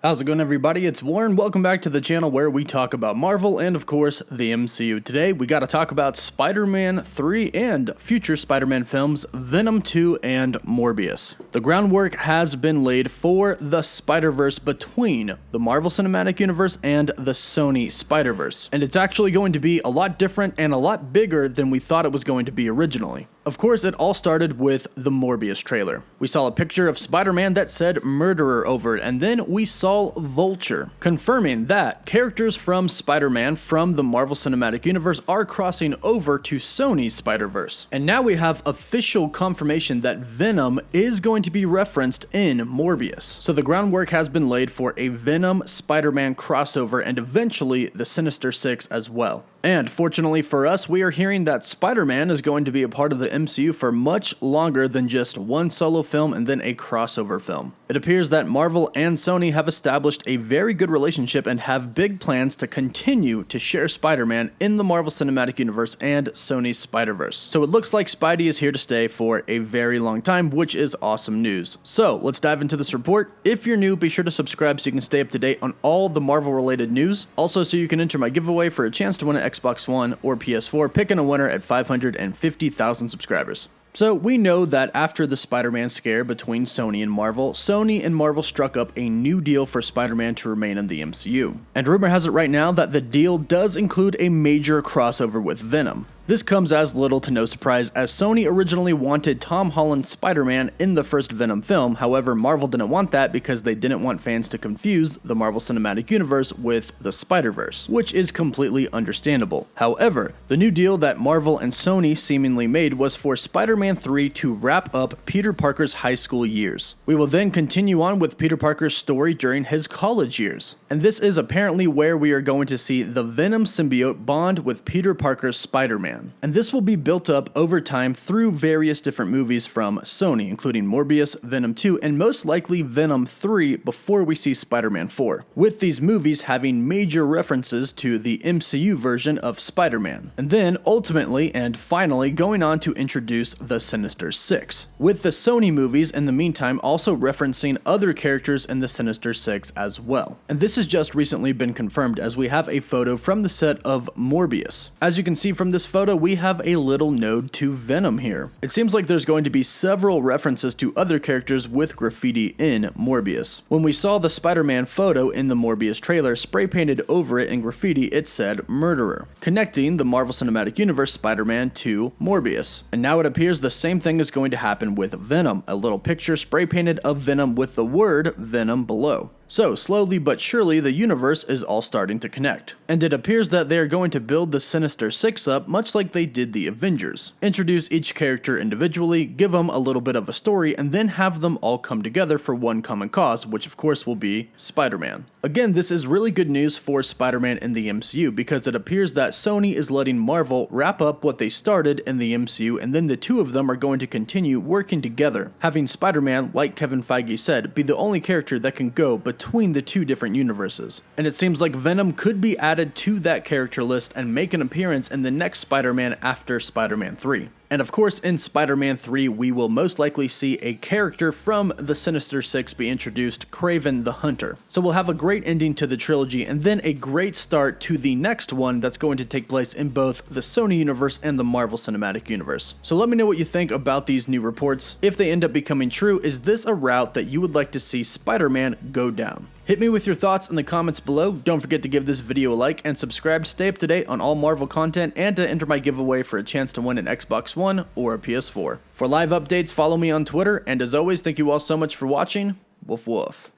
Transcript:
How's it going, everybody? It's Warren. Welcome back to the channel where we talk about Marvel and, of course, the MCU. Today, we got to talk about Spider-Man 3 and future Spider-Man films, Venom 2 and Morbius. The groundwork has been laid for the Spider-Verse between the Marvel Cinematic Universe and the Sony Spider-verse. And it's actually going to be a lot different and a lot bigger than we thought it was going to be originally. Of course, it all started with the Morbius trailer. We saw a picture of Spider-Man that said murderer over it, and then we saw Vulture, confirming that characters from Spider-Man from the Marvel Cinematic Universe are crossing over to Sony's Spider-verse. And now we have official confirmation that Venom is going to be referenced in Morbius. So the groundwork has been laid for a Venom Spider-Man crossover and eventually the Sinister Six as well. And fortunately for us, we are hearing that Spider-Man is going to be a part of the MCU for much longer than just one solo film and then a crossover film. It appears that Marvel and Sony have established a very good relationship and have big plans to continue to share Spider-Man in the Marvel Cinematic Universe and Sony's Spider-verse. So it looks like Spidey is here to stay for a very long time, which is awesome news. So let's dive into this report. If you're new, be sure to subscribe so you can stay up to date on all the Marvel related news. Also, so you can enter my giveaway for a chance to win an Xbox One or PS4, picking a winner at 550,000 subscribers. So we know that after the Spider-Man scare between Sony and Marvel struck up a new deal for Spider-Man to remain in the MCU. And rumor has it right now that the deal does include a major crossover with Venom. This comes as little to no surprise, as Sony originally wanted Tom Holland's Spider-Man in the first Venom film. However, Marvel didn't want that because they didn't want fans to confuse the Marvel Cinematic Universe with the Spider-Verse, which is completely understandable. However, the new deal that Marvel and Sony seemingly made was for Spider-Man 3 to wrap up Peter Parker's high school years. We will then continue on with Peter Parker's story during his college years. And this is apparently where we are going to see the Venom symbiote bond with Peter Parker's Spider-Man. And this will be built up over time through various different movies from Sony, including Morbius, Venom 2, and most likely Venom 3 before we see Spider-Man 4, with these movies having major references to the MCU version of Spider-Man. And then ultimately and finally going on to introduce the Sinister Six, with the Sony movies in the meantime also referencing other characters in the Sinister Six as well. And this has just recently been confirmed as we have a photo from the set of Morbius. As you can see from this photo, we have a little node to Venom here. It seems like there's going to be several references to other characters with graffiti in Morbius. When we saw the Spider-Man photo in the Morbius trailer, spray painted over it in graffiti, it said murderer, connecting the Marvel Cinematic Universe Spider-Man to Morbius. And now it appears the same thing is going to happen with Venom, a little picture spray painted of Venom with the word Venom below. So, slowly but surely, the universe is all starting to connect. And it appears that they are going to build the Sinister Six up much like they did the Avengers. Introduce each character individually, give them a little bit of a story, and then have them all come together for one common cause, which of course will be Spider-Man. Again, this is really good news for Spider-Man in the MCU because it appears that Sony is letting Marvel wrap up what they started in the MCU, and then the two of them are going to continue working together, having Spider-Man, like Kevin Feige said, be the only character that can go between the two different universes. And it seems like Venom could be added to that character list and make an appearance in the next Spider-Man after Spider-Man 3. And of course, in Spider-Man 3, we will most likely see a character from the Sinister Six be introduced, Kraven the Hunter. So we'll have a great ending to the trilogy and then a great start to the next one that's going to take place in both the Sony universe and the Marvel Cinematic Universe. So let me know what you think about these new reports. If they end up becoming true, is this a route that you would like to see Spider-Man go down? Hit me with your thoughts in the comments below. Don't forget to give this video a like and subscribe to stay up to date on all Marvel content and to enter my giveaway for a chance to win an Xbox One or a PS4. For live updates, follow me on Twitter, and as always, thank you all so much for watching. Woof woof.